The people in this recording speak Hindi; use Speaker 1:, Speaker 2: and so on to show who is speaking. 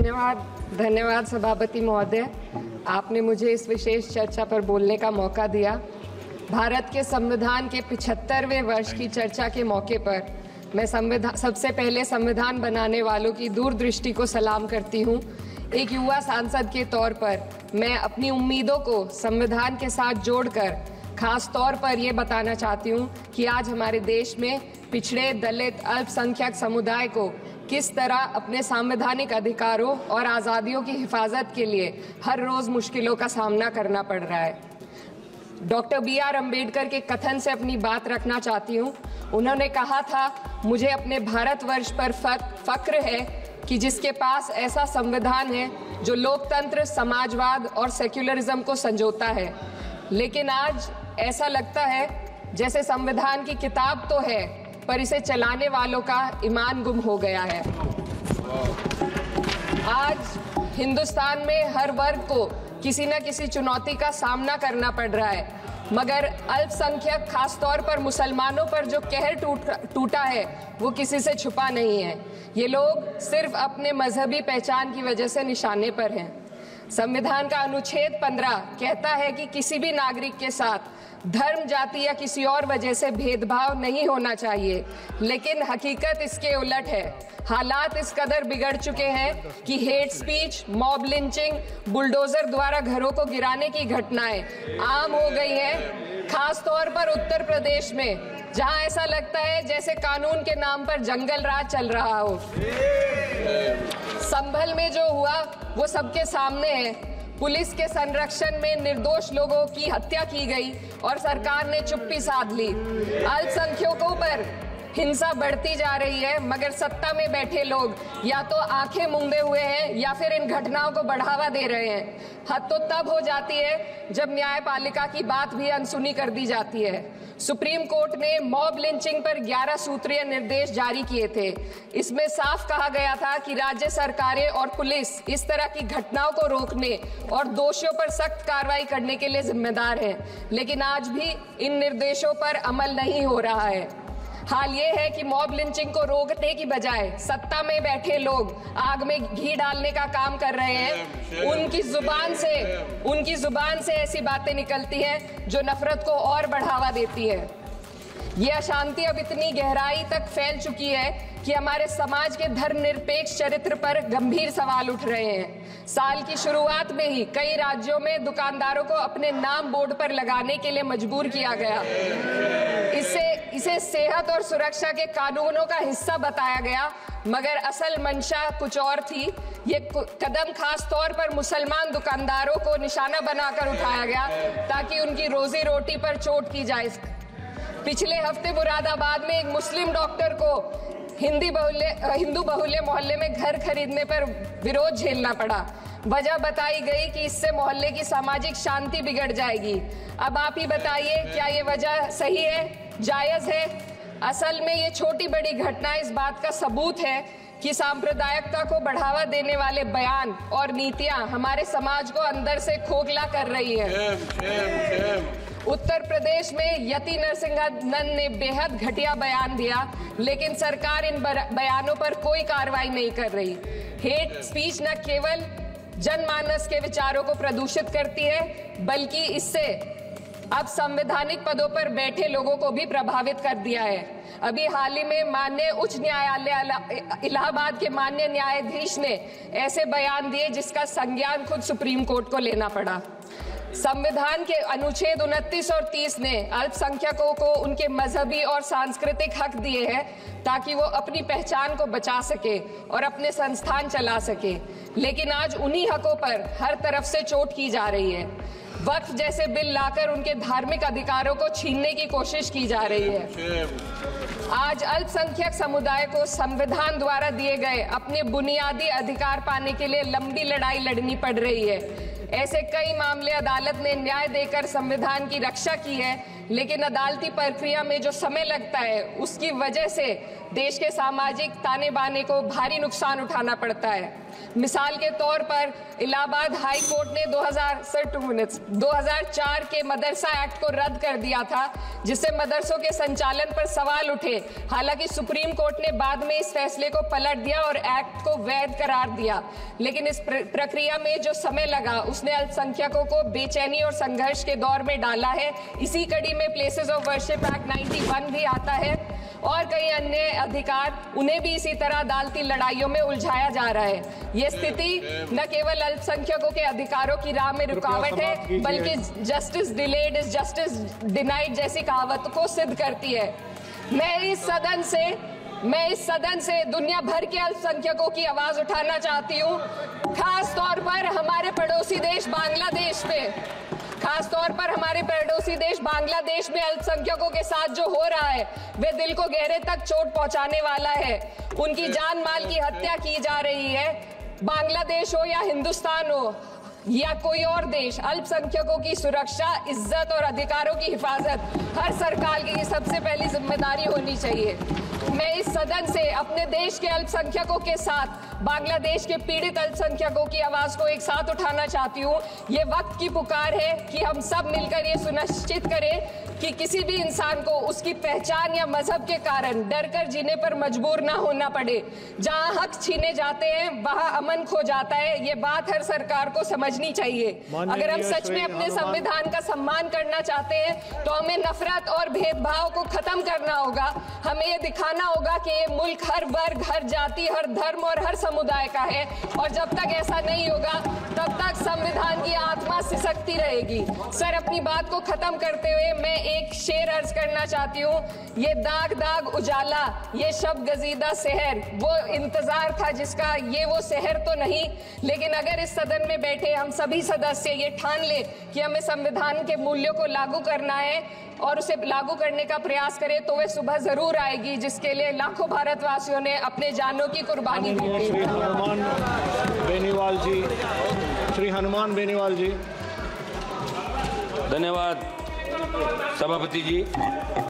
Speaker 1: धन्यवाद सभापति महोदय, आपने मुझे इस विशेष चर्चा पर बोलने का मौका दिया। भारत के संविधान के 75वें वर्ष की चर्चा के मौके पर मैं सबसे पहले संविधान बनाने वालों की दूरदृष्टि को सलाम करती हूँ। एक युवा सांसद के तौर पर मैं अपनी उम्मीदों को संविधान के साथ जोड़कर खास तौर पर ये बताना चाहती हूँ कि आज हमारे देश में पिछड़े, दलित, अल्पसंख्यक समुदाय को किस तरह अपने संवैधानिक अधिकारों और आज़ादियों की हिफाजत के लिए हर रोज़ मुश्किलों का सामना करना पड़ रहा है। Doctor B.R. अम्बेडकर के कथन से अपनी बात रखना चाहती हूँ। उन्होंने कहा था, मुझे अपने भारतवर्ष पर फक्र है कि जिसके पास ऐसा संविधान है जो लोकतंत्र, समाजवाद और सेक्युलरिज्म को संजोता है। लेकिन आज ऐसा लगता है जैसे संविधान की किताब तो है पर इसे चलाने वालों का ईमान गुम हो गया है। आज हिंदुस्तान में हर वर्ग को किसी न किसी चुनौती का सामना करना पड़ रहा है, मगर अल्पसंख्यक खास तौर पर मुसलमानों पर जो कहर टूटा है वो किसी से छुपा नहीं है। ये लोग सिर्फ अपने मजहबी पहचान की वजह से निशाने पर हैं। संविधान का अनुच्छेद 15 कहता है कि किसी भी नागरिक के साथ धर्म, जाति या किसी और वजह से भेदभाव नहीं होना चाहिए, लेकिन हकीकत इसके उलट है। हालात इस कदर बिगड़ चुके हैं कि hate speech, mob lynching, bulldozer द्वारा घरों को गिराने की घटनाएं आम हो गई हैं। खास तौर पर उत्तर प्रदेश में, जहां ऐसा लगता है जैसे कानून के नाम पर जंगल राज चल रहा हो। संभल में जो हुआ वो सबके सामने है। पुलिस के संरक्षण में निर्दोष लोगों की हत्या की गई और सरकार ने चुप्पी साध ली। अल्पसंख्यकों पर हिंसा बढ़ती जा रही है, मगर सत्ता में बैठे लोग या तो आंखें मूंदे हुए हैं या फिर इन घटनाओं को बढ़ावा दे रहे हैं। हद तो तब हो जाती है जब न्यायपालिका की बात भी अनसुनी कर दी जाती है। सुप्रीम कोर्ट ने मॉब लिंचिंग पर 11 सूत्रीय निर्देश जारी किए थे। इसमें साफ कहा गया था कि राज्य सरकारें और पुलिस इस तरह की घटनाओं को रोकने और दोषियों पर सख्त कार्रवाई करने के लिए जिम्मेदार हैं, लेकिन आज भी इन निर्देशों पर अमल नहीं हो रहा है। हाल ये है कि मॉब लिंचिंग को रोकने की बजाय सत्ता में बैठे लोग आग में घी डालने का काम कर रहे हैं। उनकी जुबान से ऐसी बातें निकलती हैं जो नफरत को और बढ़ावा देती है। ये अशांति अब इतनी गहराई तक फैल चुकी है कि हमारे समाज के धर्मनिरपेक्ष चरित्र पर गंभीर सवाल उठ रहे हैं। साल की शुरुआत में ही कई राज्यों में दुकानदारों को अपने नाम बोर्ड पर लगाने के लिए मजबूर किया गया। इसे सेहत और सुरक्षा के कानूनों का हिस्सा बताया गया, मगर असल मंशा कुछ और थी। ये कदम खास तौर पर मुसलमान दुकानदारों को निशाना बनाकर उठाया गया ताकि उनकी रोजी रोटी पर चोट की जाए। पिछले हफ्ते मुरादाबाद में एक मुस्लिम डॉक्टर को हिंदू बहुल्य मोहल्ले में घर खरीदने पर विरोध झेलना पड़ा। वजह बताई गई कि इससे मोहल्ले की सामाजिक शांति बिगड़ जाएगी। अब आप ही बताइए, क्या ये वजह सही है, जायज है? असल में ये छोटी बड़ी घटना इस बात का सबूत है कि सांप्रदायिकता को बढ़ावा देने वाले बयान और नीतियां हमारे समाज को अंदर से खोखला कर रही है। उत्तर प्रदेश में यति नरसिंहन ने बेहद घटिया बयान दिया, लेकिन सरकार इन बयानों पर कोई कार्रवाई नहीं कर रही। हेट स्पीच न केवल जनमानस के विचारों को प्रदूषित करती है, बल्कि इससे अब संवैधानिक पदों पर बैठे लोगों को भी प्रभावित कर दिया है। अभी हाल ही में माननीय उच्च न्यायालय इलाहाबाद के माननीय न्यायाधीश ने ऐसे बयान दिए जिसका संज्ञान खुद सुप्रीम कोर्ट को लेना पड़ा। संविधान के अनुच्छेद 29 और 30 ने अल्पसंख्यकों को उनके मजहबी और सांस्कृतिक हक दिए हैं ताकि वो अपनी पहचान को बचा सके और अपने संस्थान चला सके, लेकिन आज उन्हीं हकों पर हर तरफ से चोट की जा रही है। वक्फ जैसे बिल लाकर उनके धार्मिक अधिकारों को छीनने की कोशिश की जा रही है। आज अल्पसंख्यक समुदाय को संविधान द्वारा दिए गए अपने बुनियादी अधिकार पाने के लिए लंबी लड़ाई लड़नी पड़ रही है। ऐसे कई मामले अदालत ने न्याय देकर संविधान की रक्षा की है, लेकिन अदालती प्रक्रिया में जो समय लगता है उसकी वजह से देश के सामाजिक ताने बाने को भारी नुकसान उठाना पड़ता है। मिसाल के तौर पर इलाहाबाद हाई कोर्ट ने 2004 के मदरसा एक्ट को रद्द कर दिया था, जिससे मदरसों के संचालन पर सवाल उठे। हालांकि सुप्रीम कोर्ट ने बाद में इस फैसले को पलट दिया और एक्ट को वैध करार दिया, लेकिन इस प्रक्रिया में जो समय लगा उसने अल्पसंख्यकों को बेचैनी और संघर्ष के दौर में डाला है। इसी कड़ी में प्लेसेस ऑफ वर्शिप एक्ट 91 भी आता है और कई अन्य अधिकार, उन्हें भी इसी तरह अदालती लड़ाइयों में उलझाया जा रहा है। ये स्थिति न केवल अल्पसंख्यकों के अधिकारों की राह में रुकावट है, बल्कि justice delayed is justice denied जैसी कहावत को सिद्ध करती है। मैं इस सदन से दुनिया भर के अल्पसंख्यकों की आवाज उठाना चाहती हूँ, खास तौर पर हमारे पड़ोसी देश बांग्लादेश में अल्पसंख्यकों के साथ जो हो रहा है वे दिल को गहरे तक चोट पहुंचाने वाला है। उनकी जान माल की हत्या की जा रही है। बांग्लादेश हो या हिंदुस्तान हो या कोई और देश, अल्पसंख्यकों की सुरक्षा, इज्जत और अधिकारों की हिफाजत हर सरकार की सबसे पहली जिम्मेदारी होनी चाहिए। मैं इस सदन से अपने देश के अल्पसंख्यकों के साथ बांग्लादेश के पीड़ित अल्पसंख्यकों की आवाज को एक साथ उठाना चाहती हूँ। ये वक्त की पुकार है कि हम सब मिलकर ये सुनिश्चित करें कि किसी भी इंसान को उसकी पहचान या मजहब के कारण डर कर जीने पर मजबूर ना होना पड़े। जहाँ हक छीने जाते हैं वहाँ अमन खो जाता है। ये बात हर सरकार को समझनी चाहिए। अगर हम सच में अपने संविधान का सम्मान करना चाहते हैं तो हमें नफरत और भेदभाव को खत्म करना होगा। हमें ये दिखाना होगा कि ये मुल्क हर वर्ग, हर जाति, हर धर्म और हर समुदाय का है, और जब तक ऐसा नहीं होगा तब तक संविधान की आत्मा सिसकती रहेगी। सर, अपनी बात को खत्म करते हुए मैं एक शेर अर्ज करना चाहती हूँ। ये दाग दाग उजाला, ये शब गजीदा शहर, वो इंतजार था जिसका ये वो शहर तो नहीं। लेकिन अगर इस सदन में बैठे हम सभी सदस्य ये ठान ले कि हमें संविधान के मूल्यों को लागू करना है और उसे लागू करने का प्रयास करें, तो वह सुबह जरूर आएगी जिसके लिए लाखों भारतवासियों ने अपने जानों की कुर्बानी दी।
Speaker 2: श्री हनुमान बेनीवाल जी।
Speaker 3: धन्यवाद सभापति जी।